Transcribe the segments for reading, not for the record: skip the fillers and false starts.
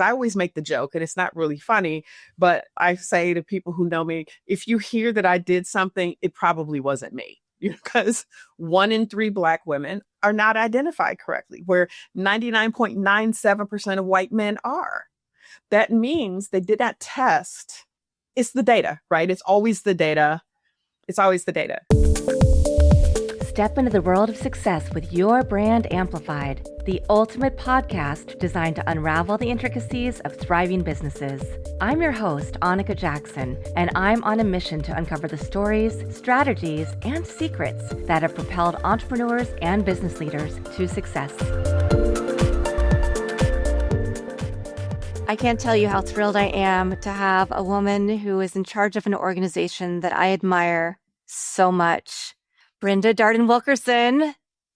I always make the joke, and it's not really funny, but I say to people who know me, if you hear that I did something, it probably wasn't me. Because 1 in 3 Black women are not identified correctly, where 99.97% of white men are. That means they did not test. It's the data, right? It's always the data. It's always the data. Step into the world of success with Your Brand Amplified, the ultimate podcast designed to unravel the intricacies of thriving businesses. I'm your host, Annika Jackson, and I'm on a mission to uncover the stories, strategies, and secrets that have propelled entrepreneurs and business leaders to success. I can't tell you how thrilled I am to have a woman who is in charge of an organization that I admire so much. Brenda Darden Wilkerson,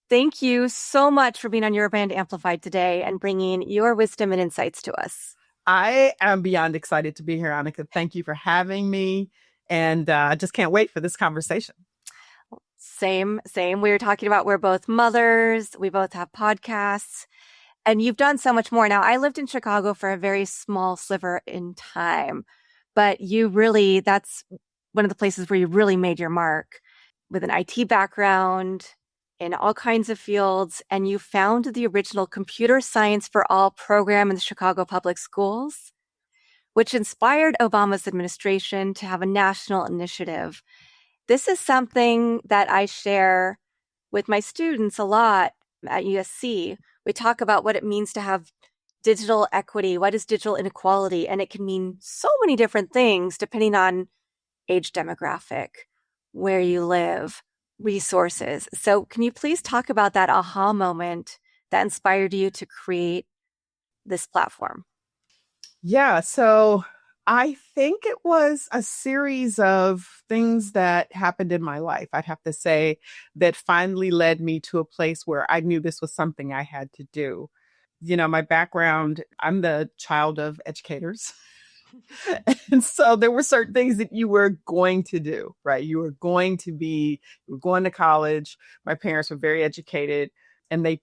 thank you so much for being on Your Brand Amplified today and bringing your wisdom and insights to us. I am beyond excited to be here, Annika. Thank you for having me. And I just can't wait for this conversation. Same. We were talking about we're both mothers. We both have podcasts. And you've done so much more. Now, I lived in Chicago for a very small sliver in time. But that's one of the places where you really made your mark. With an IT background in all kinds of fields, and you founded the original Computer Science for All program in the Chicago Public Schools, which inspired Obama's administration to have a national initiative. This is something that I share with my students a lot at USC. We talk about what it means to have digital equity, what is digital inequality, and it can mean so many different things depending on age demographic, where you live, resources. So can you please talk about that aha moment that inspired you to create this platform? Yeah, so I think it was a series of things that happened in my life, I'd have to say, that finally led me to a place where I knew this was something I had to do. My background, I'm the child of educators. And so there were certain things that you were going to do, right? You were going to college. My parents were very educated, and there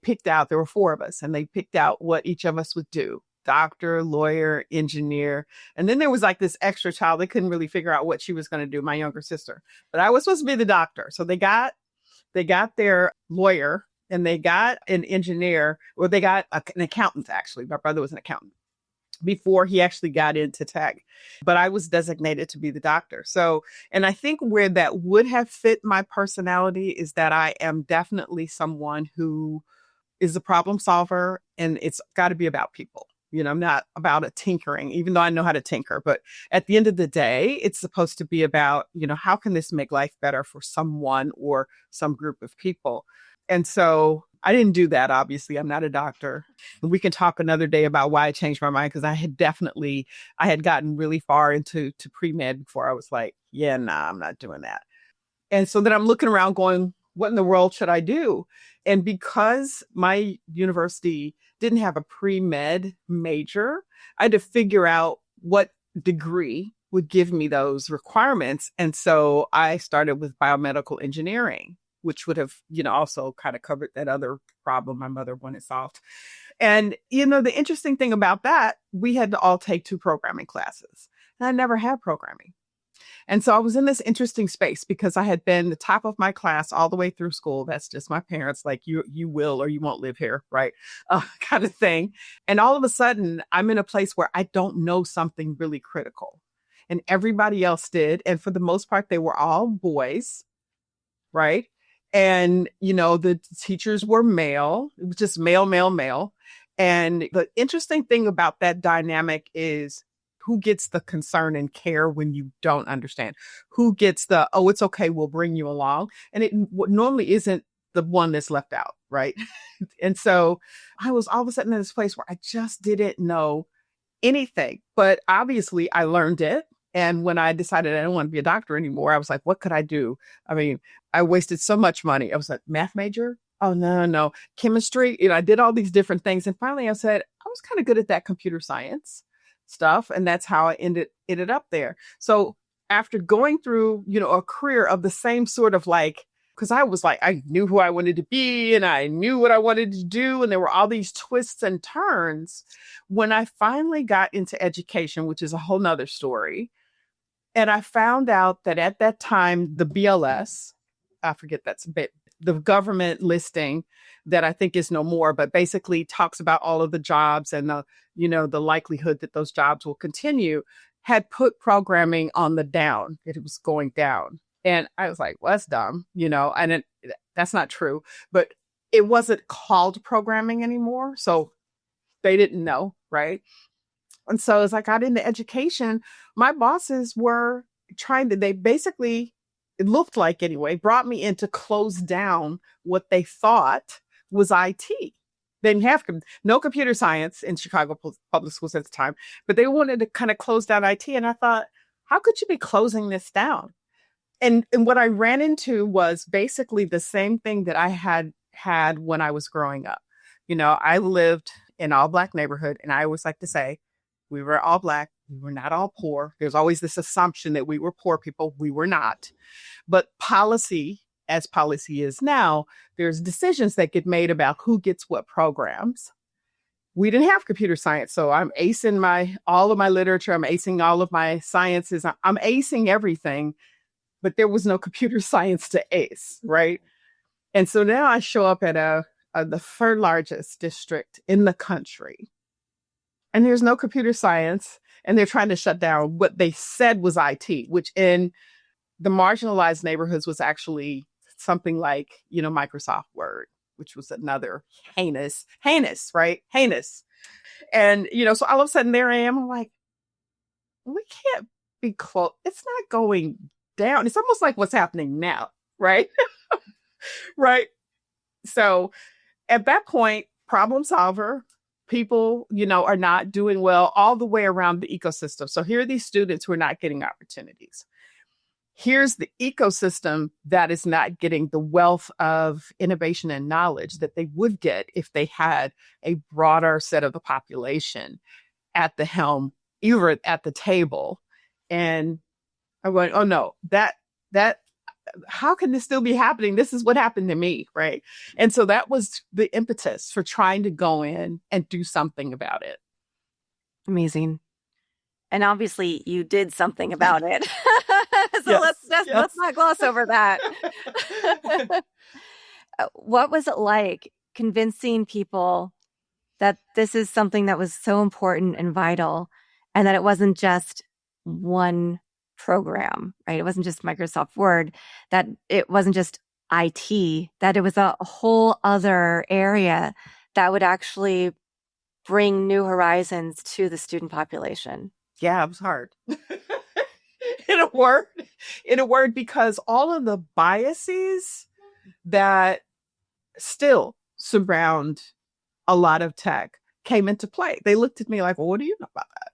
were 4 of us, and they picked out what each of us would do: doctor, lawyer, engineer. And then there was like this extra child that couldn't really figure out what she was going to do, my younger sister. But I was supposed to be the doctor. So they got their lawyer, and they got an engineer, or they got an accountant, actually. My brother was an accountant before he actually got into tech, but I was designated to be the doctor. So, and I think where that would have fit my personality is that I am definitely someone who is a problem solver, and it's got to be about people. I'm not about a tinkering, even though I know how to tinker, but at the end of the day, it's supposed to be about, how can this make life better for someone or some group of people? And so I didn't do that. Obviously, I'm not a doctor. We can talk another day about why I changed my mind, because I had gotten really far into pre-med before I was like, yeah, nah, I'm not doing that. And so then I'm looking around going, what in the world should I do? And because my university didn't have a pre-med major, I had to figure out what degree would give me those requirements. And so I started with biomedical engineering, which would have, also kind of covered that other problem my mother wanted solved. And, the interesting thing about that, we had to all take 2 programming classes. And I never had programming. And so I was in this interesting space because I had been the top of my class all the way through school. That's just my parents, like, you will or you won't live here, right? Kind of thing. And all of a sudden, I'm in a place where I don't know something really critical. And everybody else did. And for the most part, they were all boys, right? And, the teachers were male. It was just male, male, male. And the interesting thing about that dynamic is who gets the concern and care when you don't understand? Who gets the, oh, it's okay, we'll bring you along? And it normally isn't the one that's left out, right? And so I was all of a sudden in this place where I just didn't know anything. But obviously I learned it. And when I decided I didn't want to be a doctor anymore, I was like, what could I do? I mean, I wasted so much money. I was a math major. Oh, no. Chemistry. I did all these different things. And finally I said, I was kind of good at that computer science stuff. And that's how I ended up there. So after going through, a career of the same sort of like because I was like, I knew who I wanted to be and I knew what I wanted to do. And there were all these twists and turns. When I finally got into education, which is a whole nother story, and I found out that at that time, the BLS, I forget that's a bit, the government listing that I think is no more, but basically talks about all of the jobs and the likelihood that those jobs will continue, had put programming on the down. It was going down. And I was like, well, that's dumb, and that's not true. But it wasn't called programming anymore. So they didn't know, right? And so as I got into education, my bosses were they basically, it looked like anyway, brought me in to close down what they thought was IT. They didn't have no computer science in Chicago public schools at the time, but they wanted to kind of close down IT. And I thought, how could you be closing this down? And what I ran into was basically the same thing that I had when I was growing up. I lived in all Black neighborhood, and I always like to say, we were all Black. We were not all poor. There's always this assumption that we were poor people. We were not. But policy, as policy is now, there's decisions that get made about who gets what programs. We didn't have computer science. So I'm acing all of my literature. I'm acing all of my sciences. I'm acing everything, but there was no computer science to ace, right? And so now I show up at the third largest district in the country, and there's no computer science, and they're trying to shut down what they said was IT, which in the marginalized neighborhoods was actually something like, Microsoft Word, which was another heinous, right? Heinous. And, so all of a sudden there I am, I'm like, we can't be close. It's not going down. It's almost like what's happening now, right? Right. So at that point, problem solver, people, are not doing well all the way around the ecosystem. So here are these students who are not getting opportunities. Here's the ecosystem that is not getting the wealth of innovation and knowledge that they would get if they had a broader set of the population at the helm, either at the table. And I'm going, oh no, that how can this still be happening? This is what happened to me, right? And so that was the impetus for trying to go in and do something about it. Amazing. And obviously you did something about it. So Yes, let's not gloss over that. What was it like convincing people that this is something that was so important and vital, and that it wasn't just one program, right? It wasn't just Microsoft Word, that it wasn't just IT, that it was a whole other area that would actually bring new horizons to the student population? Yeah, it was hard. in a word, because all of the biases that still surround a lot of tech came into play. They looked at me like, well, what do you know about that?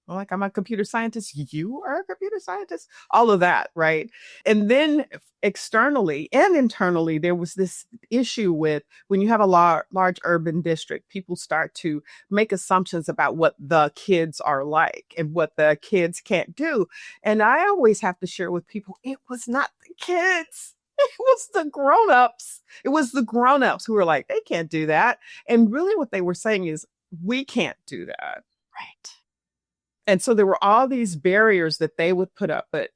I'm like, I'm a computer scientist. You are a computer scientist? All of that, right? And then externally and internally, there was this issue with when you have a large urban district, people start to make assumptions about what the kids are like and what the kids can't do. And I always have to share with people, it was not the kids. It was the grown-ups. It was the grown-ups who were like, they can't do that. And really what they were saying is, we can't do that. Right. And so there were all these barriers that they would put up. But,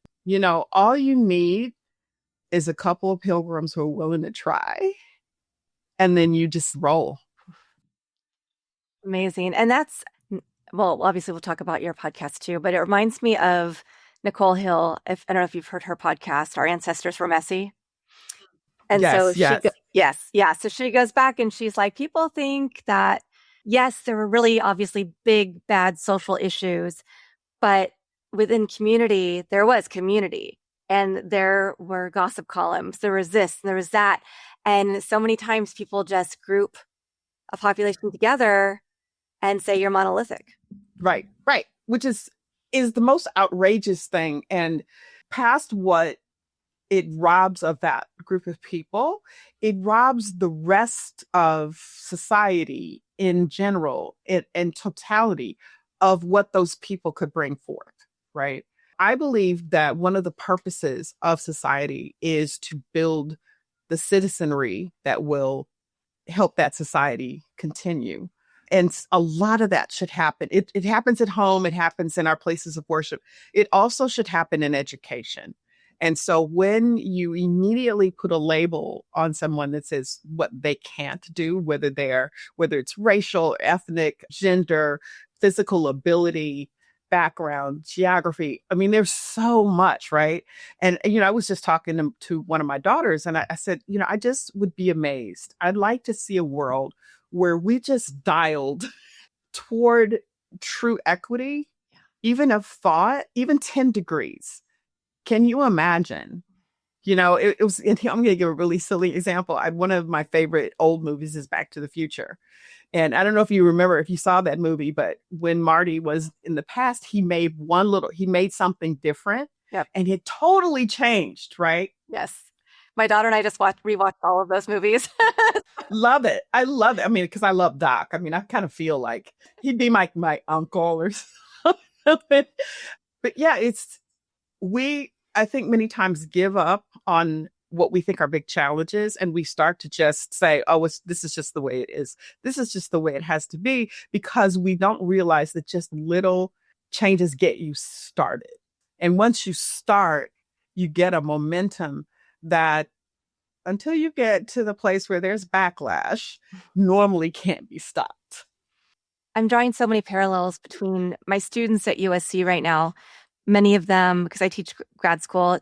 all you need is a couple of pilgrims who are willing to try. And then you just roll. Amazing. And well, obviously we'll talk about your podcast too, but it reminds me of Nicole Hill. I don't know if you've heard her podcast, Our Ancestors Were Messy. And so so she goes back and she's like, people think that, yes, there were really obviously big, bad social issues, but within community, there was community, and there were gossip columns. There was this, and there was that. And so many times people just group a population together and say you're monolithic. Right. Which is the most outrageous thing. And past what it robs of that group of people, it robs the rest of society in general, in totality, of what those people could bring forth, right? I believe that one of the purposes of society is to build the citizenry that will help that society continue. And a lot of that should happen. It happens at home, it happens in our places of worship. It also should happen in education. And so when you immediately put a label on someone that says what they can't do, whether it's racial, ethnic, gender, physical ability, background, geography. I mean, there's so much, right? And, I was just talking to one of my daughters and I said, I just would be amazed. I'd like to see a world where we just dialed toward true equity, even of thought, even 10 degrees. Can you imagine? It was, I'm going to give a really silly example. One of my favorite old movies is Back to the Future. And I don't know if you remember, if you saw that movie, but when Marty was in the past, he made something different. Yep. And it totally changed, right? Yes. My daughter and I just rewatched all of those movies. Love it. I love it. I mean, because I love Doc. I mean, I kind of feel like he'd be my uncle or something. But yeah, I think many times give up on what we think are big challenges and we start to just say, oh, this is just the way it is. This is just the way it has to be, because we don't realize that just little changes get you started. And once you start, you get a momentum that, until you get to the place where there's backlash, normally can't be stopped. I'm drawing so many parallels between my students at USC right now, many of them, because I teach grad school,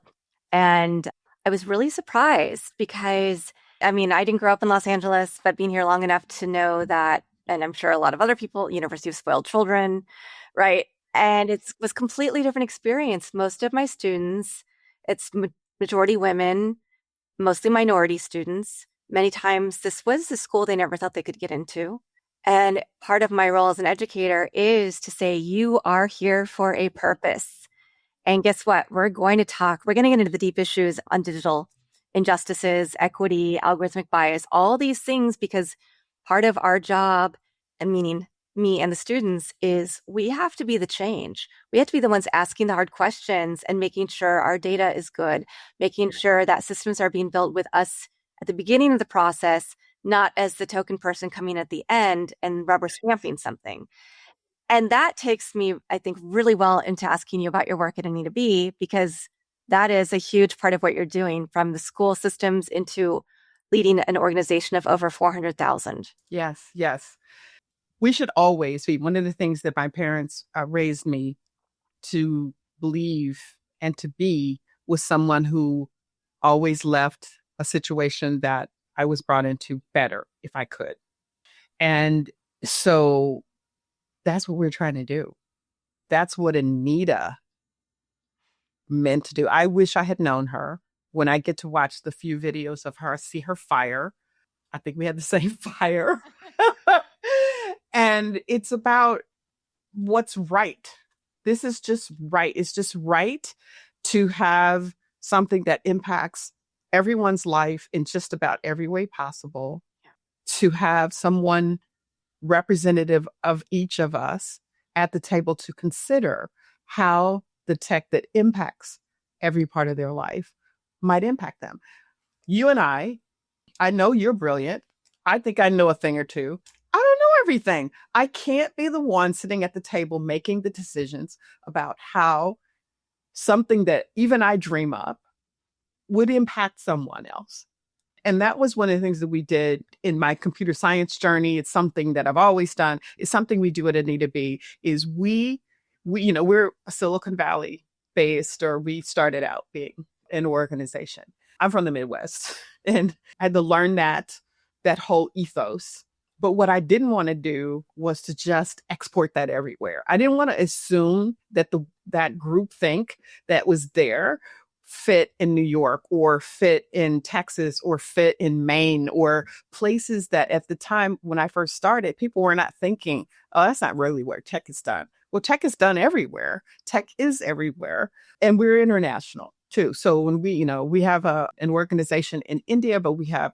and I was really surprised because, I mean, I didn't grow up in Los Angeles, but being here long enough to know that, and I'm sure a lot of other people, University of Spoiled Children, right? And it was completely different experience. Most of my students, it's majority women, mostly minority students. Many times this was the school they never thought they could get into. And part of my role as an educator is to say, you are here for a purpose. And guess what? We're going to get into the deep issues on digital injustices, equity, algorithmic bias, all these things, because part of our job, and meaning me and the students, is we have to be the change. We have to be the ones asking the hard questions and making sure our data is good, making sure that systems are being built with us at the beginning of the process, not as the token person coming at the end and rubber stamping something. And that takes me, I think, really well into asking you about your work at Anita B, because that is a huge part of what you're doing, from the school systems into leading an organization of over 400,000. Yes, yes. We should always be. One of the things that my parents raised me to believe and to be was someone who always left a situation that I was brought into better if I could. And so that's what we're trying to do. That's what Anita meant to do. I wish I had known her. When I get to watch the few videos of her, see her fire. I think we had the same fire. And it's about what's right. This is just right. It's just right to have something that impacts everyone's life in just about every way possible, to have someone representative of each of us at the table to consider how the tech that impacts every part of their life might impact them. You and I know you're brilliant. I think I know a thing or two. I don't know everything. I can't be the one sitting at the table making the decisions about how something that even I dream up would impact someone else. And that was one of the things that we did in my computer science journey. It's something that I've always done. It's something we do at Anita B, is we're a Silicon Valley based, or we started out being an organization. I'm from the Midwest and I had to learn that whole ethos. But what I didn't want to do was to just export that everywhere. I didn't want to assume that that group think that was there fit in New York or fit in Texas or fit in Maine, or places that at the time when I first started, people were not thinking, oh, that's not really where tech is done. Well, tech is done everywhere. Tech is everywhere. And we're international too. So when we have an organization in India, but we have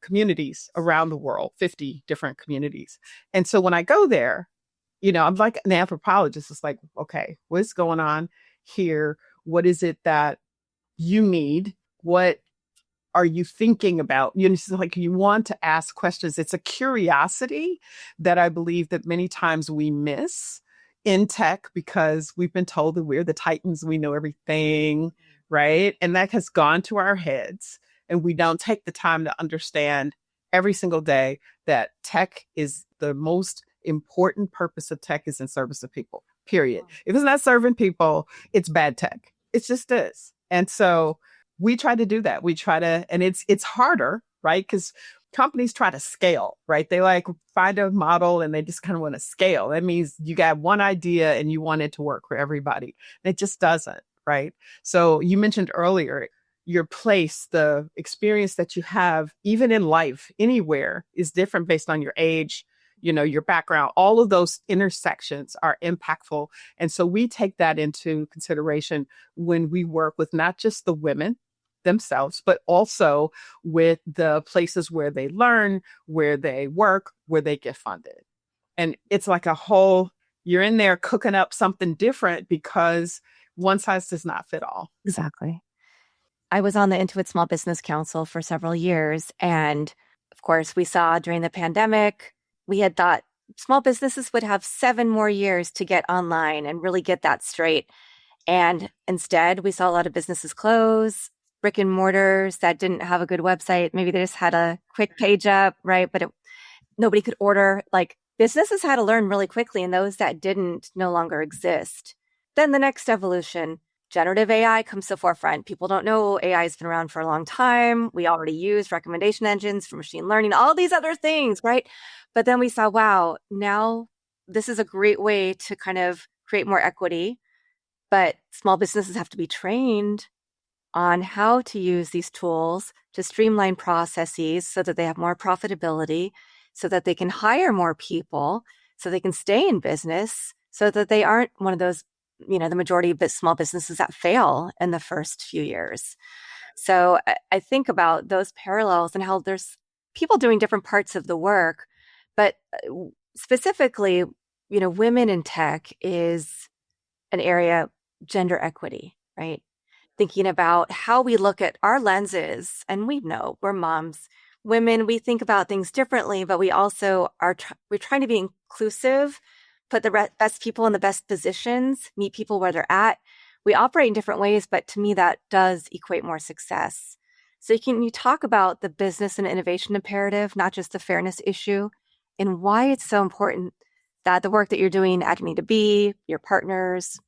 communities around the world, 50 different communities. And so when I go there, I'm like an anthropologist. It's like, okay, what's going on hear what is it that you need? What are you thinking about? It's like you want to ask questions. It's a curiosity that I believe that many times we miss in tech because we've been told that we're the titans, we know everything, right? And that has gone to our heads, and we don't take the time to understand every single day that tech is the most important purpose of tech is in service of people, period. If it's not serving people, it's bad tech. It just is. And so we try to do that. We try to, and it's harder, right? Because companies try to scale, right? They like find a model and they just kind of want to scale. That means you got one idea and you want it to work for everybody. And it just doesn't, right? So you mentioned earlier, your place, the experience that you have, even in life, anywhere, is different based on your age, your background. All of those intersections are impactful. And so we take that into consideration when we work with not just the women themselves, but also with the places where they learn, where they work, where they get funded. And it's like you're in there cooking up something different because one size does not fit all. Exactly. I was on the Intuit Small Business Council for several years. And of course, we saw during the pandemic, we had thought small businesses would have 7 more years to get online and really get that straight. And instead, we saw a lot of businesses close, brick and mortars that didn't have a good website. Maybe they just had a quick page up, right? But nobody could order. Like businesses had to learn really quickly, and those that didn't no longer exist. Then the next evolution, generative AI comes to the forefront. People don't know AI has been around for a long time. We already use recommendation engines for machine learning, all these other things, right? But then we saw, wow, now this is a great way to kind of create more equity. But small businesses have to be trained on how to use these tools to streamline processes so that they have more profitability, so that they can hire more people, so they can stay in business, so that they aren't one of those, the majority of small businesses that fail in the first few years. So I think about those parallels and how there's people doing different parts of the work, but specifically, women in tech is an area, gender equity, right? Thinking about how we look at our lenses, and we know we're moms, women, we think about things differently, but we also we're trying to be inclusive, put the best people in the best positions, meet people where they're at. We operate in different ways, but to me, that does equate more success. So can you talk about the business and innovation imperative, not just the fairness issue, and why it's so important that the work that you're doing at Me to Be, your partners,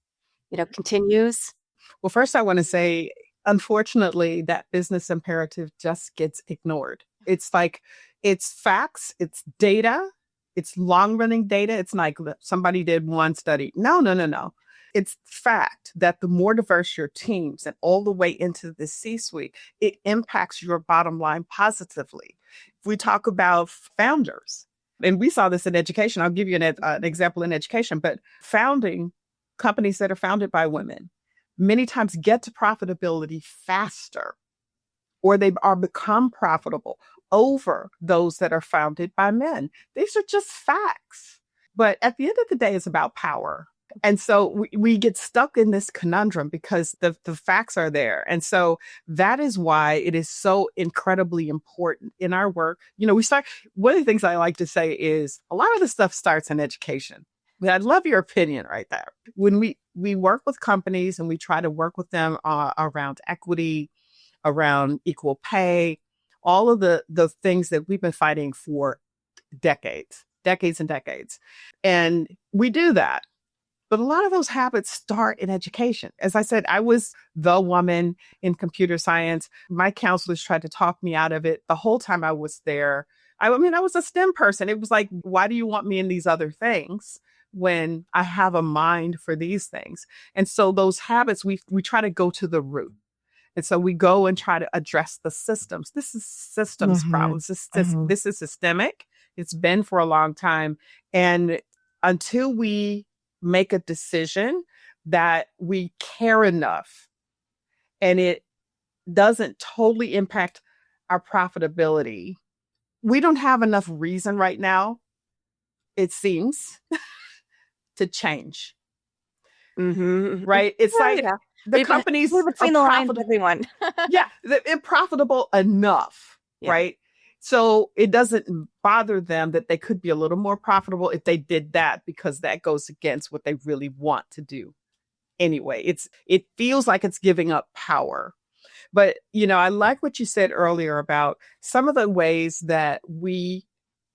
continues? Well, first, I want to say, unfortunately, that business imperative just gets ignored. It's like, it's facts, it's data, it's long running data. It's like somebody did one study. No, no, no, no. It's fact that the more diverse your teams and all the way into the C-suite, it impacts your bottom line positively. If we talk about founders, and we saw this in education, I'll give you an example in education, but companies that are founded by women many times get to profitability faster, or they are become profitable over those that are founded by men. These are just facts. But at the end of the day, it's about power. And so we get stuck in this conundrum because the facts are there. And so that is why it is so incredibly important in our work. One of the things I like to say is a lot of the stuff starts in education. I'd love your opinion right there. When we work with companies and we try to work with them around equity, around equal pay, all of the things that we've been fighting for decades and decades. And we do that. But a lot of those habits start in education. As I said, I was the woman in computer science. My counselors tried to talk me out of it the whole time I was there. I was a STEM person. It was like, why do you want me in these other things when I have a mind for these things? And so those habits, we try to go to the root. And so we go and try to address the systems. This is systems problems. This is systemic. It's been for a long time. And until we make a decision that we care enough and it doesn't totally impact our profitability, we don't have enough reason right now, it seems, to change. Mm-hmm. right? It's Yeah, like yeah. the Read companies are between the lines, profitable. everyone. Yeah, they're profitable enough, Yeah. right? So it doesn't bother them that they could be a little more profitable if they did that, because that goes against what they really want to do anyway. It feels like it's giving up power. But, I like what you said earlier about some of the ways that we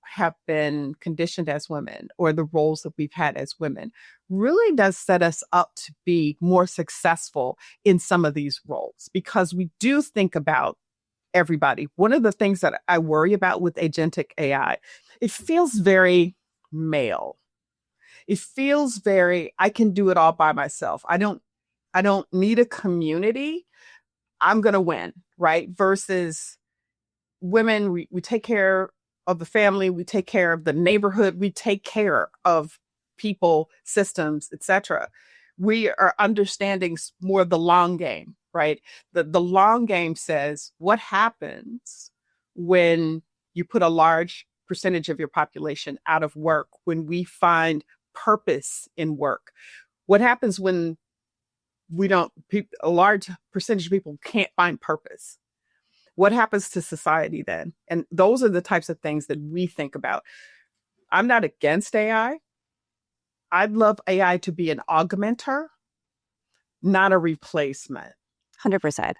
have been conditioned as women, or the roles that we've had as women, really does set us up to be more successful in some of these roles, because we do think about everybody. One of the things that I worry about with agentic AI, it feels very male. It feels very, I can do it all by myself. I don't need a community. I'm going to win, right? Versus women, we take care of the family, we take care of the neighborhood, we take care of people, systems, etc. We are understanding more of the long game, right? The long game says, what happens when you put a large percentage of your population out of work, when we find purpose in work? What happens when we don't, a large percentage of people can't find purpose? What happens to society then? And those are the types of things that we think about. I'm not against AI. I'd love AI to be an augmenter, not a replacement. 100%.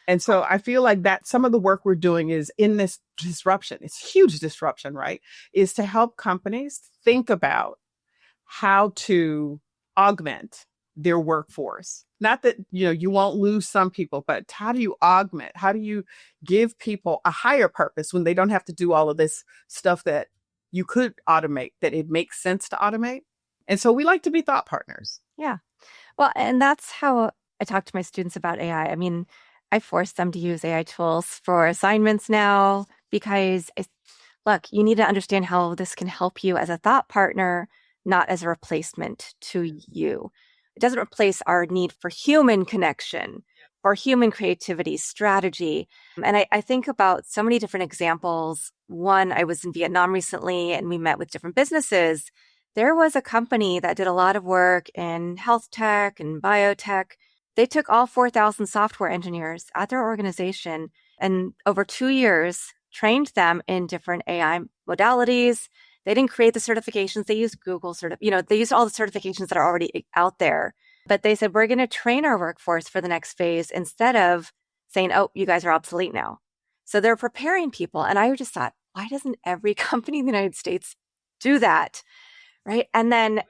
And so I feel like that some of the work we're doing is in this disruption. It's huge disruption, right? Is to help companies think about how to augment their workforce. Not that, you won't lose some people, but how do you augment? How do you give people a higher purpose when they don't have to do all of this stuff that you could automate, that it makes sense to automate? And so we like to be thought partners. Yeah. Well, and that's how I talk to my students about AI. I mean, I force them to use AI tools for assignments now because, look, you need to understand how this can help you as a thought partner, not as a replacement to you. It doesn't replace our need for human connection or human creativity, strategy. And I think about so many different examples. One, I was in Vietnam recently and we met with different businesses. There was a company that did a lot of work in health tech and biotech. They took all 4,000 software engineers at their organization and over 2 years trained them in different AI modalities. They didn't create the certifications. They used Google they used all the certifications that are already out there. But they said, we're going to train our workforce for the next phase instead of saying, oh, you guys are obsolete now. So they're preparing people. And I just thought, why doesn't every company in the United States do that? Right. And then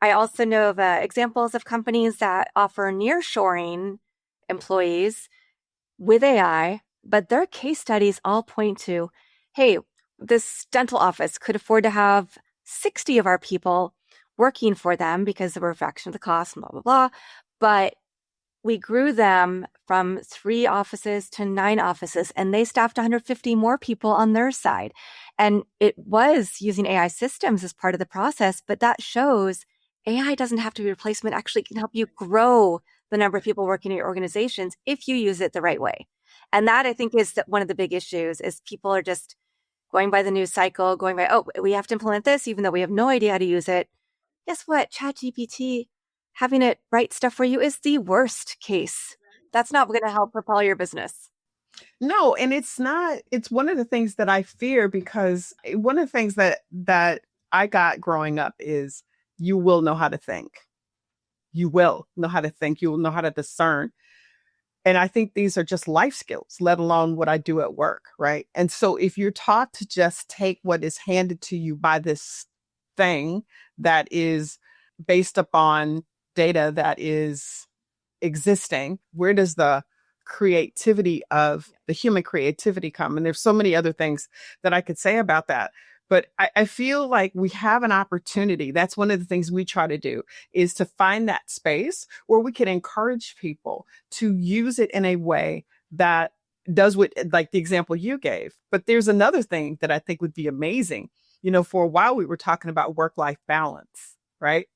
I also know of examples of companies that offer nearshoring employees with AI, but their case studies all point to, hey, this dental office could afford to have 60 of our people working for them because they were a fraction of the cost, blah, blah, blah. But we grew them from 3 offices to 9 offices, and they staffed 150 more people on their side. And it was using AI systems as part of the process, but that shows AI doesn't have to be a replacement, actually can help you grow the number of people working in your organizations if you use it the right way. And that, I think, is one of the big issues is people are just going by the news cycle, going by, oh, we have to implement this, even though we have no idea how to use it. Guess what? ChatGPT, having it write stuff for you is the worst case. That's not going to help propel your business. No, and it's not, it's one of the things that I fear, because one of the things that I got growing up is you will know how to think. You will know how to think. You will know how to discern. And I think these are just life skills, let alone what I do at work, right? And so if you're taught to just take what is handed to you by this thing that is based upon data that is existing, where does the creativity of the human creativity come? And there's so many other things that I could say about that. But I feel like we have an opportunity. That's one of the things we try to do, is to find that space where we can encourage people to use it in a way that does what, like the example you gave. But there's another thing that I think would be amazing. For a while we were talking about work-life balance, right?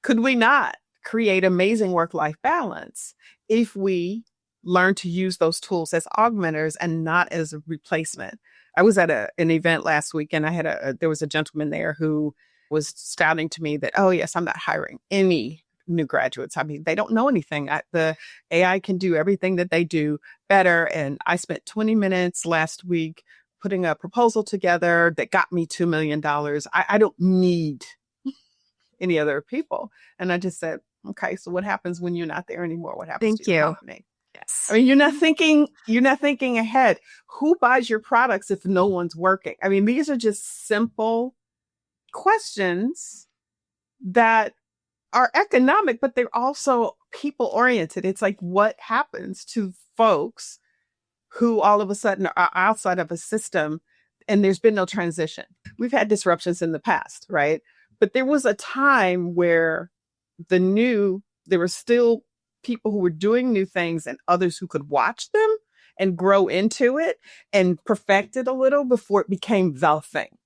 Could we not create amazing work-life balance if we learn to use those tools as augmenters and not as a replacement? I was at an event last week, and I had there was a gentleman there who was shouting to me that, oh yes, I'm not hiring any new graduates. I mean, they don't know anything. The AI can do everything that they do better. And I spent 20 minutes last week putting a proposal together that got me $2 million. I don't need any other people. And I just said, okay, so what happens when you're not there anymore? What happens to Thank your you. company? Yes. I mean, you're not thinking ahead. Who buys your products if no one's working? I mean, these are just simple questions that are economic, but they're also people oriented. It's like, what happens to folks who all of a sudden are outside of a system and there's been no transition? We've had disruptions in the past, right? But there was a time where there were still people who were doing new things and others who could watch them and grow into it and perfect it a little before it became the thing.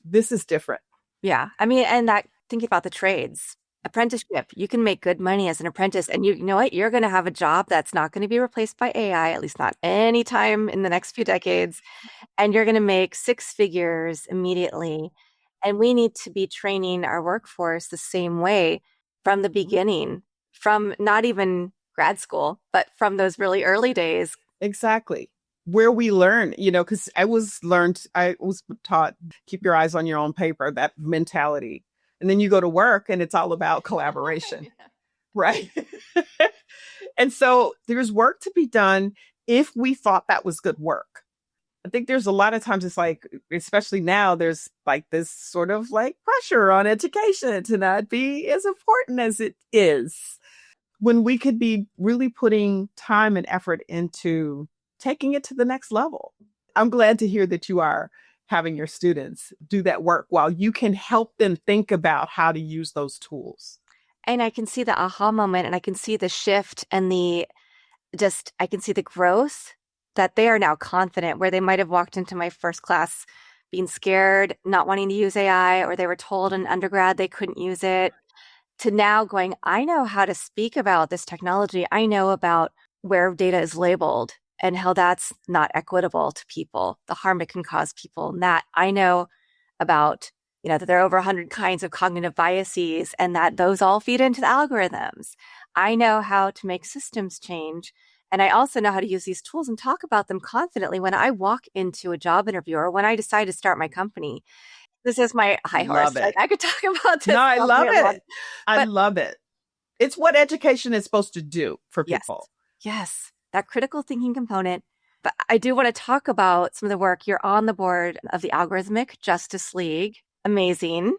This is different. Yeah. I mean, and that thinking about the trades, apprenticeship, you can make good money as an apprentice. And you know what? You're going to have a job that's not going to be replaced by AI, at least not anytime in the next few decades. And you're going to make six figures immediately. And we need to be training our workforce the same way from the beginning, from not even grad school, but from those really early days. Exactly. Where we learn, because I was taught, keep your eyes on your own paper, that mentality. And then you go to work and it's all about collaboration, right? And so there's work to be done if we thought that was good work. I think there's a lot of times it's like, especially now, there's like this sort of like pressure on education to not be as important as it is, when we could be really putting time and effort into taking it to the next level. I'm glad to hear that you are having your students do that work while you can help them think about how to use those tools. And I can see the aha moment and I can see the shift and I can see the growth that they are now confident, where they might have walked into my first class being scared, not wanting to use AI, or they were told in undergrad they couldn't use it, to now going, I know how to speak about this technology. I know about where data is labeled and how that's not equitable to people, the harm it can cause people. And that I know about, that there are over 100 kinds of cognitive biases and that those all feed into the algorithms. I know how to make systems change. And I also know how to use these tools and talk about them confidently when I walk into a job interview or when I decide to start my company. This is my high horse. Like, I could talk about this. No, I love it. I But love it. It's what education is supposed to do for people. Yes, that critical thinking component. But I do want to talk about some of the work. You're on the board of the Algorithmic Justice League. Amazing.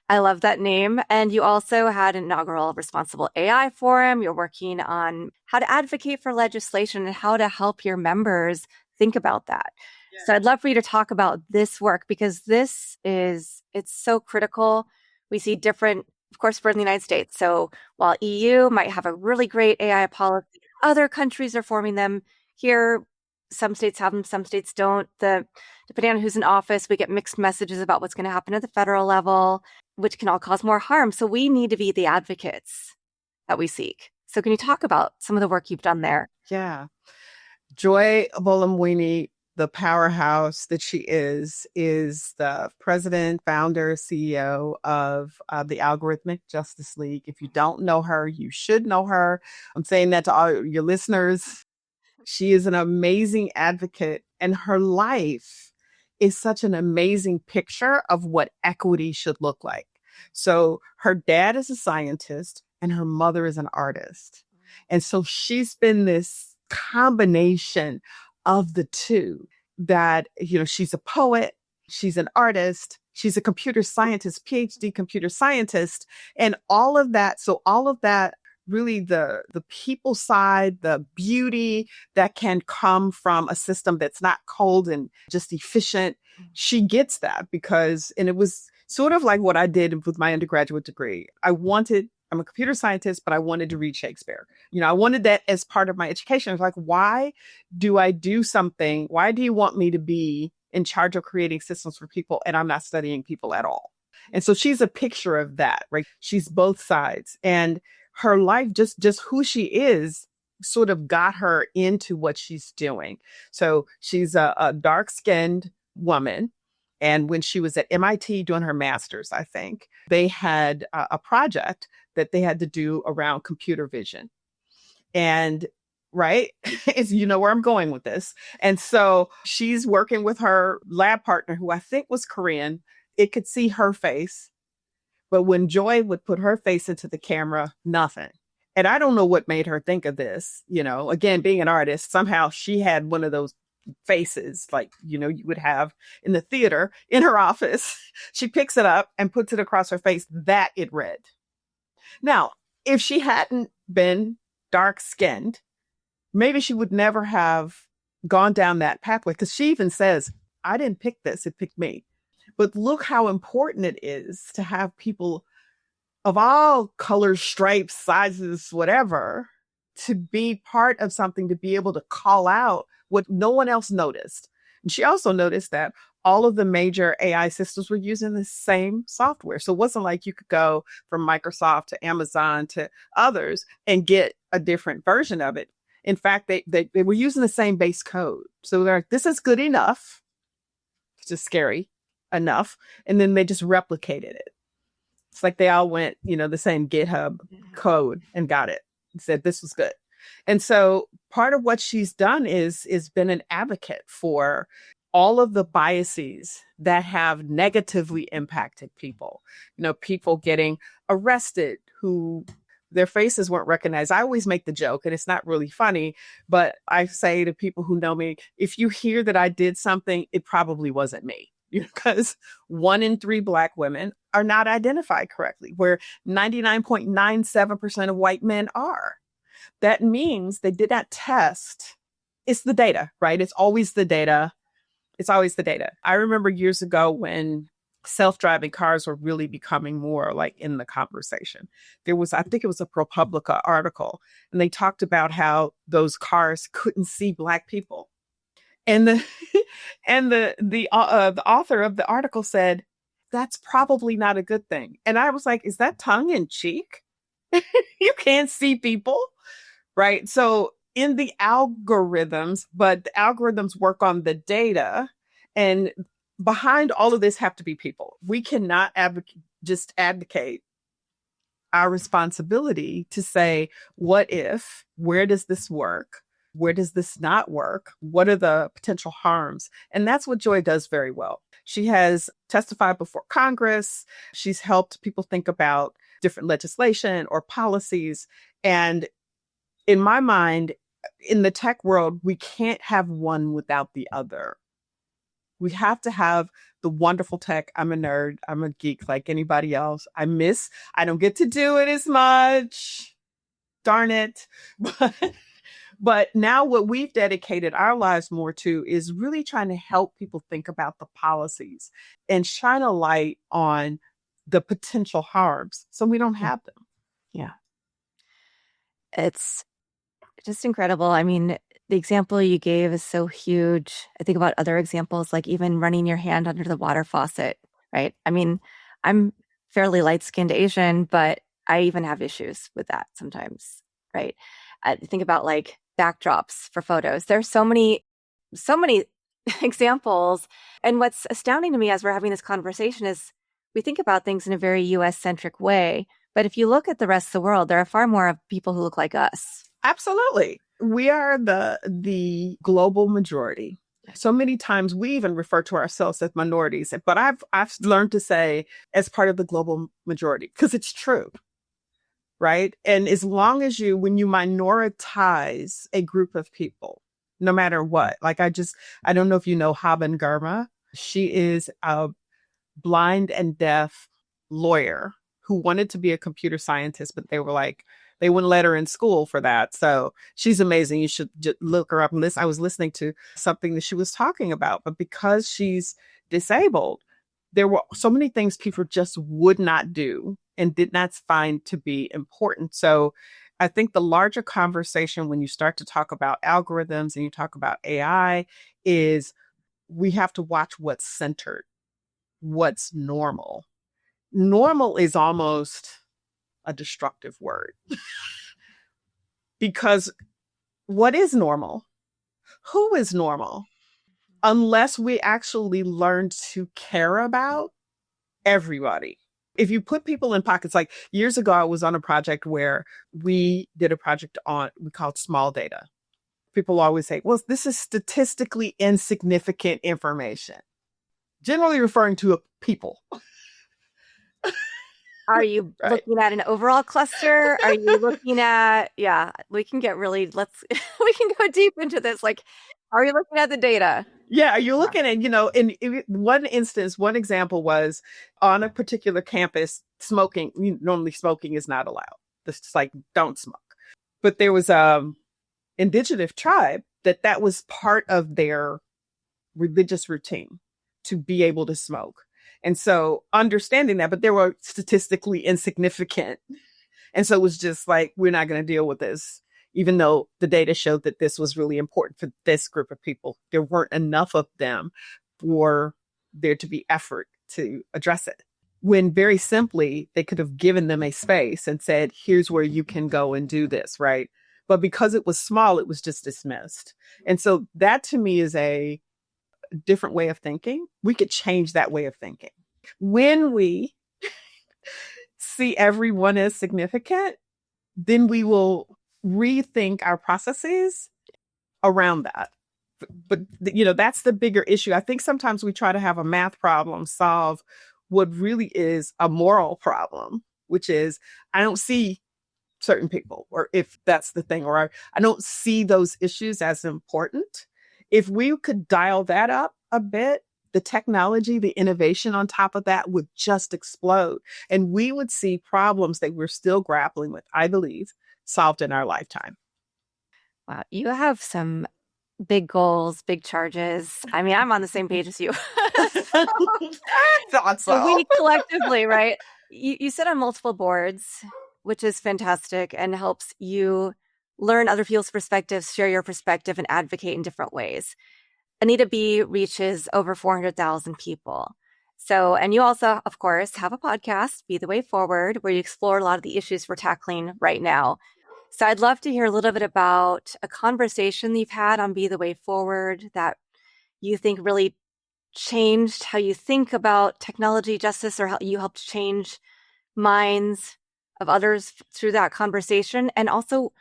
I love that name. And you also had an inaugural Responsible AI Forum. You're working on how to advocate for legislation and how to help your members think about that. Yeah. So I'd love for you to talk about this work, because it's so critical. We see different, of course, we're in the United States. So while EU might have a really great AI policy, other countries are forming them. Here, some states have them, some states don't. Depending on who's in office, we get mixed messages about what's going to happen at the federal level, which can all cause more harm. So we need to be the advocates that we seek. So can you talk about some of the work you've done there? Yeah. Joy Bolamwini, the powerhouse that she is the president, founder, CEO of the Algorithmic Justice League. If you don't know her, you should know her. I'm saying that to all your listeners. She is an amazing advocate, and her life is such an amazing picture of what equity should look like. So her dad is a scientist and her mother is an artist. And so she's been this combination of the two, that, she's a poet, she's an artist, she's a computer scientist, PhD computer scientist, and all of that. So all of that, really the people side, the beauty that can come from a system that's not cold and just efficient. She gets that and it was sort of like what I did with my undergraduate degree. I'm a computer scientist, but I wanted to read Shakespeare. I wanted that as part of my education. I was like, why do I do something? Why do you want me to be in charge of creating systems for people and I'm not studying people at all? And so she's a picture of that, right? She's both sides. And her life, just who she is, sort of got her into what she's doing. So she's a dark-skinned woman, And when she was at MIT doing her master's, I think, they had a project that they had to do around computer vision. And right, is you know where I'm going with this. And so she's working with her lab partner, who I think was Korean. It could see her face, but when Joy would put her face into the camera, nothing. And I don't know what made her think of this. You know, again, being an artist, somehow she had one of those faces like, you know, you would have in the theater in her office. She picks it up and puts it across her face that it read. Now, if she hadn't been dark skinned, maybe she would never have gone down that pathway, because she even says, I didn't pick this, it picked me. But look how important it is to have people of all colors, stripes, sizes, whatever, to be part of something, to be able to call out what no one else noticed. And she also noticed that all of the major AI systems were using the same software. So it wasn't like you could go from Microsoft to Amazon to others and get a different version of it. In fact, they were using the same base code. So they're like, this is good enough. It's just scary enough. And then they just replicated it. It's like they all went, you know, the same GitHub code and got it and said this was good. And so part of what she's done is been an advocate for all of the biases that have negatively impacted people. You know, people getting arrested who their faces weren't recognized. I always make the joke, and it's not really funny, but I say to people who know me, if you hear that I did something, it probably wasn't me. Because 1 in 3 Black women are not identified correctly, where 99.97% of white men are. That means they did not test. It's the data, right? It's always the data. It's always the data. I remember years ago when self-driving cars were really becoming more like in the conversation. There was, I think it was a ProPublica article, and they talked about how those cars couldn't see Black people. And the the author of the article said, that's probably not a good thing. And I was like, is that tongue in cheek? You can't see people, right? So in the algorithms, but the algorithms work on the data, and behind all of this have to be people. We cannot just advocate our responsibility to say, what if, where does this work? Where does this not work? What are the potential harms? And that's what Joy does very well. She has testified before Congress. She's helped people think about different legislation or policies. And in my mind, in the tech world, we can't have one without the other. We have to have the wonderful tech. I'm a nerd. I'm a geek like anybody else. I don't get to do it as much. Darn it. But now what we've dedicated our lives more to is really trying to help people think about the policies and shine a light on the potential harms so we don't have them. Yeah. It's just incredible. I mean, the example you gave is so huge. I think about other examples, like even running your hand under the water faucet, right? I mean, I'm fairly light-skinned Asian, but I even have issues with that sometimes, right? I think about like backdrops for photos. There's so many examples. And what's astounding to me as we're having this conversation is we think about things in a very US-centric way. But if you look at the rest of the world, there are far more of people who look like us. Absolutely. We are the global majority. So many times we even refer to ourselves as minorities, but I've learned to say as part of the global majority, because it's true. Right. And as long as when you minoritize a group of people, no matter what, like I don't know if you know Haben Girma. She is a blind and deaf lawyer who wanted to be a computer scientist, but they were like, they wouldn't let her in school for that. So she's amazing. You should just look her up. And I was listening to something that she was talking about, but because she's disabled, there were so many things people just would not do and did not find to be important. So I think the larger conversation when you start to talk about algorithms and you talk about AI is we have to watch what's centered, what's normal. Normal is almost a destructive word because what is normal? Who is normal? unless we actually learn to care about everybody. If you put people in pockets, like years ago, I was on a project where we did a project we called small data. People always say, well, this is statistically insignificant information, generally referring to people. Are you Right. looking at an overall cluster? Are you looking at, yeah, we can get really, we can go deep into this. Like, are you looking at the data? Yeah, you're Yeah. looking at, in one instance, one example was on a particular campus, smoking. Normally, smoking is not allowed. This is like, don't smoke. But there was indigenous tribe that was part of their religious routine to be able to smoke. And so understanding that, but they were statistically insignificant. And so it was just like, we're not going to deal with this, even though the data showed that this was really important for this group of people. There weren't enough of them for there to be effort to address it. When very simply, they could have given them a space and said, here's where you can go and do this, right? But because it was small, it was just dismissed. And so that to me is a different way of thinking. We could change that way of thinking. When we see everyone as significant, then we will rethink our processes around that. But, that's the bigger issue. I think sometimes we try to have a math problem solve what really is a moral problem, which is I don't see certain people, or if that's the thing, or I don't see those issues as important. If we could dial that up a bit, the technology, the innovation on top of that would just explode. And we would see problems that we're still grappling with, I believe, solved in our lifetime. Wow. You have some big goals, big charges. I mean, I'm on the same page as you. I thought So so. we collectively, right? You sit on multiple boards, which is fantastic and helps you learn other people's perspectives, share your perspective, and advocate in different ways. Anita B reaches over 400,000 people. So, and you also, of course, have a podcast, Be the Way Forward, where you explore a lot of the issues we're tackling right now. So I'd love to hear a little bit about a conversation you've had on Be the Way Forward that you think really changed how you think about technology justice, or how you helped change minds of others through that conversation. And also,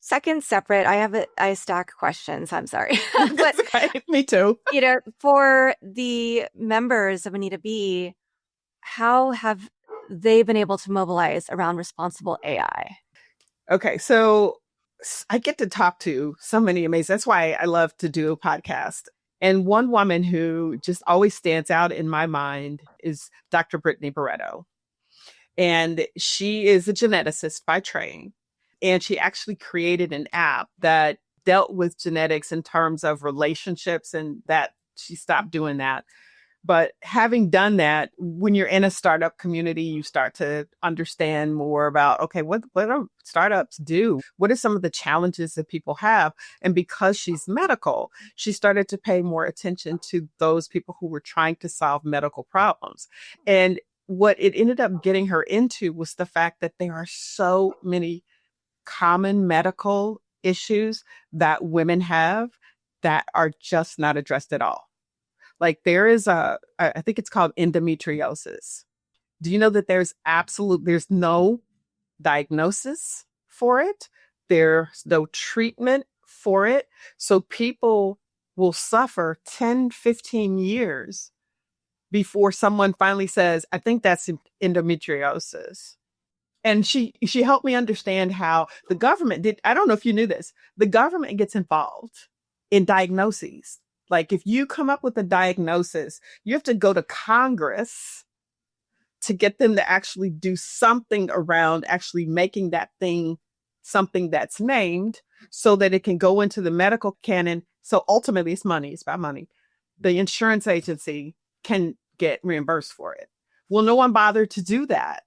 second, separate, I stack questions. I'm sorry. But Okay, me too. for the members of Anita B, how have they been able to mobilize around responsible AI? Okay, so I get to talk to so many amazing. That's why I love to do a podcast. And one woman who just always stands out in my mind is Dr. Brittany Barreto. And she is a geneticist by training. And she actually created an app that dealt with genetics in terms of relationships, and that she stopped doing that. But having done that, when you're in a startup community, you start to understand more about, okay, what do startups do? What are some of the challenges that people have? And because she's medical, she started to pay more attention to those people who were trying to solve medical problems. And what it ended up getting her into was the fact that there are so many common medical issues that women have that are just not addressed at all. Like there is I think it's called endometriosis. Do you know that there's no diagnosis for it? There's no treatment for it. So people will suffer 10, 15 years before someone finally says, I think that's endometriosis. And she helped me understand how the government did. I don't know if you knew this. The government gets involved in diagnoses. Like if you come up with a diagnosis, you have to go to Congress to get them to actually do something around actually making that thing something that's named so that it can go into the medical canon. So ultimately it's money. It's about money. The insurance agency can get reimbursed for it. Well, no one bothered to do that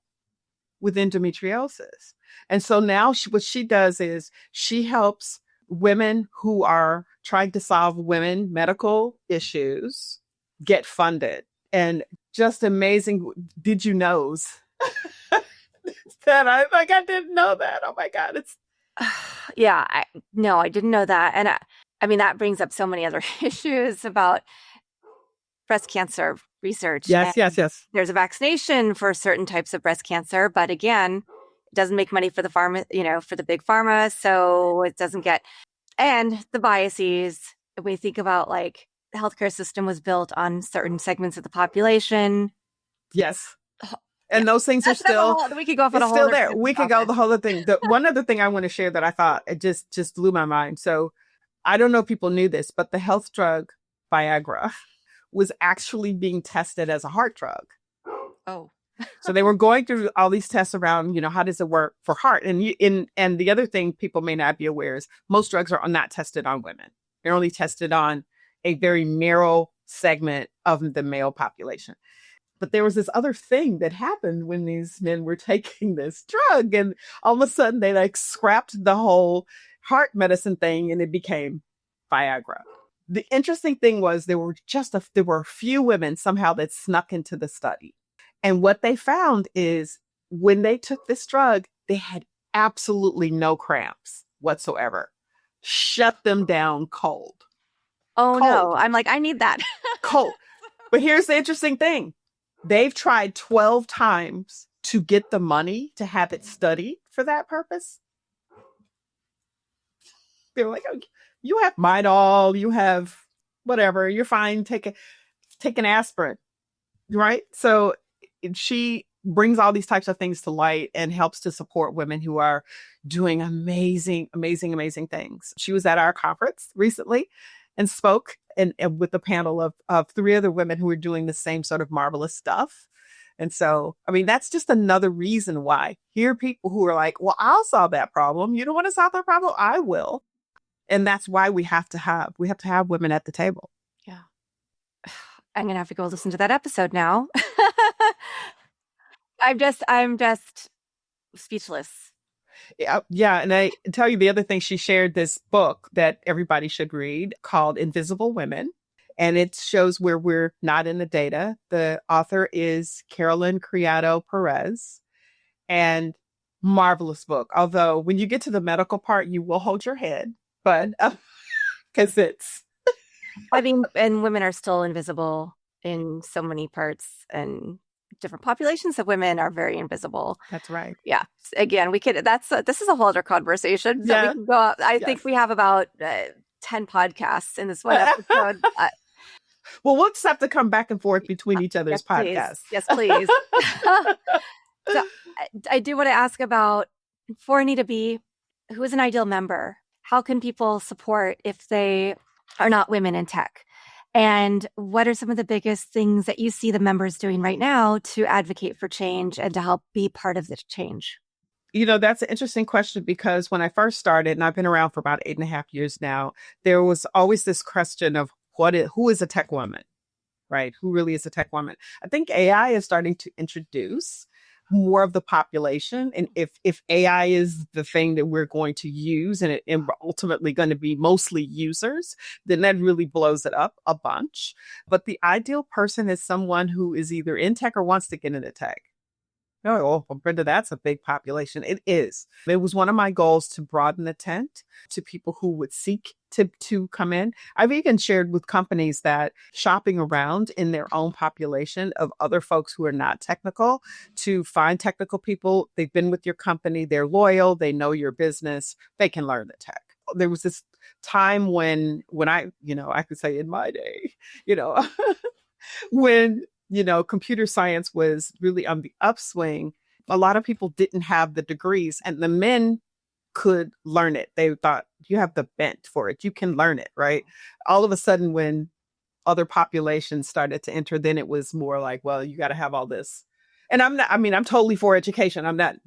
with endometriosis. And so now what she does is she helps women who are trying to solve women medical issues get funded. And just amazing. Did you knows that I didn't know that. Oh my God. Yeah, no, I didn't know that. And I mean, that brings up so many other issues about breast cancer research. Yes, And yes, yes. there's a vaccination for certain types of breast cancer, but again, it doesn't make money for the pharma, for the big pharma. So it doesn't get, and the biases. We think about like the healthcare system was built on certain segments of the population. Yes. Yeah, And those things are still, we could go off on it's a whole still other there. We could go the whole other thing. The one other thing I want to share that I thought it just blew my mind. So I don't know if people knew this, but the health drug Viagra was actually being tested as a heart drug. Oh. So they were going through all these tests around, how does it work for heart? And the other thing people may not be aware is most drugs are not tested on women. They're only tested on a very narrow segment of the male population. But there was this other thing that happened when these men were taking this drug, and all of a sudden they like scrapped the whole heart medicine thing and it became Viagra. The interesting thing was there were a few women somehow that snuck into the study. And what they found is when they took this drug, they had absolutely no cramps whatsoever. Shut them down cold. Oh, Cold. no. I'm like, I need that. Cold. But here's the interesting thing. They've tried 12 times to get the money to have it studied for that purpose. They're like, oh, you have Midol, you have whatever, you're fine, take an aspirin, right? So she brings all these types of things to light and helps to support women who are doing amazing, amazing, amazing things. She was at our conference recently and spoke and with a panel of three other women who were doing the same sort of marvelous stuff. And so, I mean, that's just another reason why here are people who are like, well, I'll solve that problem. You don't want to solve that problem? I will. And that's why we have to have women at the table. Yeah. I'm going to have to go listen to that episode now. I'm just speechless. Yeah. And I tell you the other thing, she shared this book that everybody should read called Invisible Women. And it shows where we're not in the data. The author is Carolyn Criado Perez, and marvelous book. Although when you get to the medical part, you will hold your head, but because it's. I mean, and women are still invisible in so many parts, and different populations of women are very invisible. That's right. Yeah. Again, this is a whole other conversation. So Yeah. we can go out. I think we have about 10 podcasts in this one episode. Well, we'll just have to come back and forth between each other's podcasts. Yes, please. So I do want to ask about, for Anita B, who is an ideal member? How can people support if they are not women in tech? And what are some of the biggest things that you see the members doing right now to advocate for change and to help be part of the change? That's an interesting question, because when I first started, and I've been around for about 8.5 years now, there was always this question of who is a tech woman, right? Who really is a tech woman? I think AI is starting to introduce more of the population. And if AI is the thing that we're going to use and we're ultimately going to be mostly users, then that really blows it up a bunch. But the ideal person is someone who is either in tech or wants to get into tech. Oh, well, Brenda, that's a big population. It is. It was one of my goals to broaden the tent to people who would seek to come in. I've even shared with companies that shopping around in their own population of other folks who are not technical to find technical people. They've been with your company. They're loyal. They know your business. They can learn the tech. There was this time when I could say in my day, when computer science was really on the upswing, a lot of people didn't have the degrees, and the men could learn it. They thought, you have the bent for it. You can learn it, right? All of a sudden, when other populations started to enter, then it was more like, well, you got to have all this. And I'm totally for education. I'm not,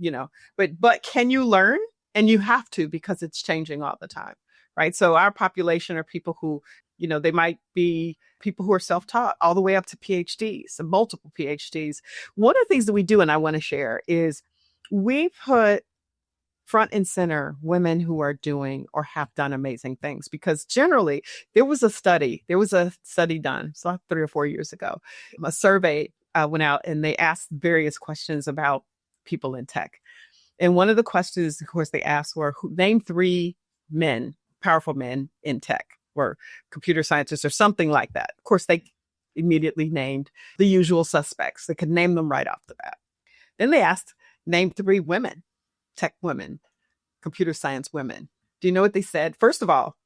but can you learn? And you have to, because it's changing all the time, right? So our population are people who, they might be people who are self-taught all the way up to PhDs, and multiple PhDs. One of the things that we do, and I want to share, is we put front and center women who are doing or have done amazing things, because generally there was a study done, so 3 or 4 years ago, a survey went out and they asked various questions about people in tech. And one of the questions, of course, they asked were, name 3 men, powerful men in tech. or computer scientists or something like that. Of course, they immediately named the usual suspects. They could name them right off the bat. Then they asked, name 3 women, tech women, computer science women. Do you know what they said? First of all,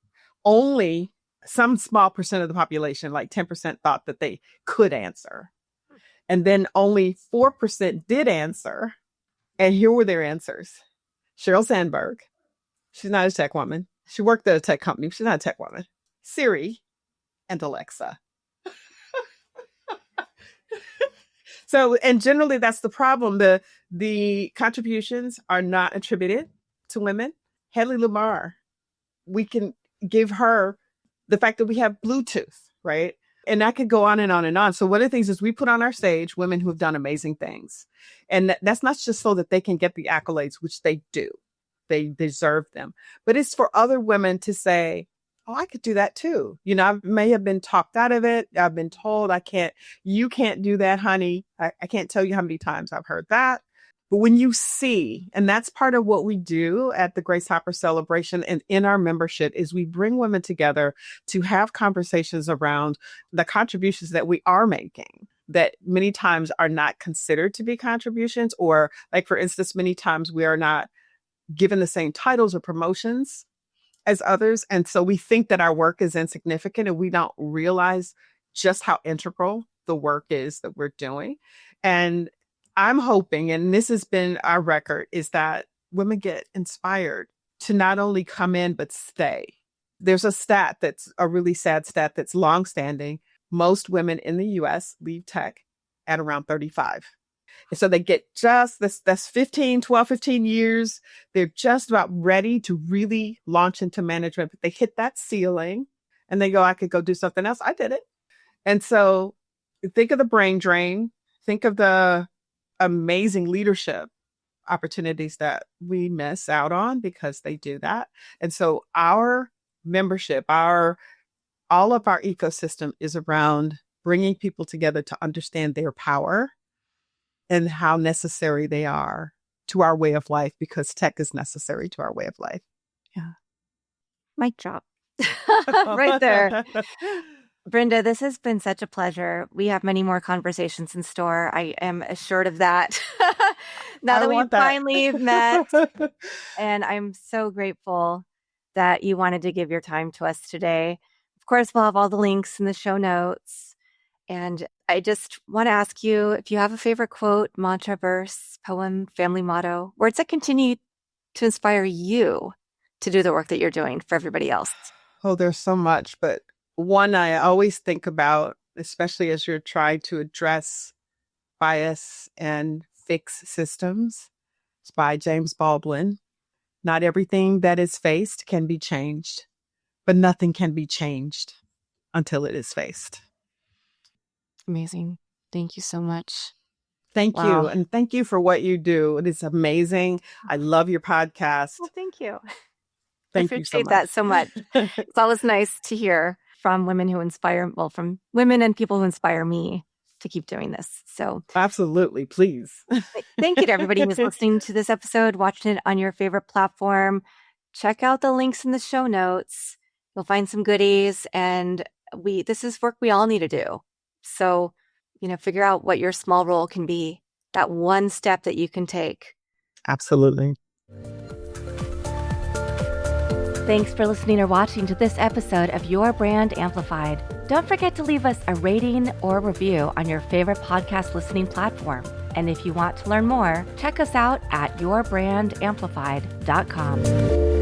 only some small percent of the population, like 10%, thought that they could answer. And then only 4% did answer. And here were their answers. Sheryl Sandberg. She's not a tech woman. She worked at a tech company. She's not a tech woman. Siri and Alexa. So, and generally that's the problem. The contributions are not attributed to women. Haley Lamar, we can give her the fact that we have Bluetooth, right? And I could go on and on and on. So one of the things is we put on our stage women who have done amazing things. And that's not just so that they can get the accolades, which they do. They deserve them. But it's for other women to say, oh, I could do that too. You know, I may have been talked out of it. I've been told you can't do that, honey. I can't tell you how many times I've heard that. But when you see, and that's part of what we do at the Grace Hopper Celebration and in our membership, is we bring women together to have conversations around the contributions that we are making that many times are not considered to be contributions, or like, for instance, many times we are not given the same titles or promotions as others. And so we think that our work is insignificant and we don't realize just how integral the work is that we're doing. And I'm hoping, and this has been our record, is that women get inspired to not only come in, but stay. There's a stat that's a really sad stat that's longstanding. Most women in the US leave tech at around 35. And so they get just that's 15 years. They're just about ready to really launch into management, but they hit that ceiling and they go, I could go do something else. I did it. And so think of the brain drain. Think of the amazing leadership opportunities that we miss out on because they do that. And so our membership, all of our ecosystem is around bringing people together to understand their power and how necessary they are to our way of life, because tech is necessary to our way of life. Yeah. Mic drop. Right there. Brenda, this has been such a pleasure. We have many more conversations in store. I am assured of that. Now that we've finally met. And I'm so grateful that you wanted to give your time to us today. Of course, we'll have all the links in the show notes. And I just want to ask you if you have a favorite quote, mantra, verse, poem, family motto, words that continue to inspire you to do the work that you're doing for everybody else. Oh, there's so much, but one I always think about, especially as you're trying to address bias and fix systems, it's by James Baldwin. Not everything that is faced can be changed, but nothing can be changed until it is faced. Amazing. Thank you so much. Thank you. And thank you for what you do. It is amazing. I love your podcast. Well, thank you. Thank you so much. I appreciate that so much. It's always nice to hear from women who inspire, from women and people who inspire me to keep doing this. So absolutely, please. Thank you to everybody who's listening to this episode, watching it on your favorite platform. Check out the links in the show notes. You'll find some goodies, and this is work we all need to do. So, figure out what your small role can be, that one step that you can take. Absolutely. Thanks for listening or watching to this episode of Your Brand Amplified. Don't forget to leave us a rating or review on your favorite podcast listening platform. And if you want to learn more, check us out at yourbrandamplified.com.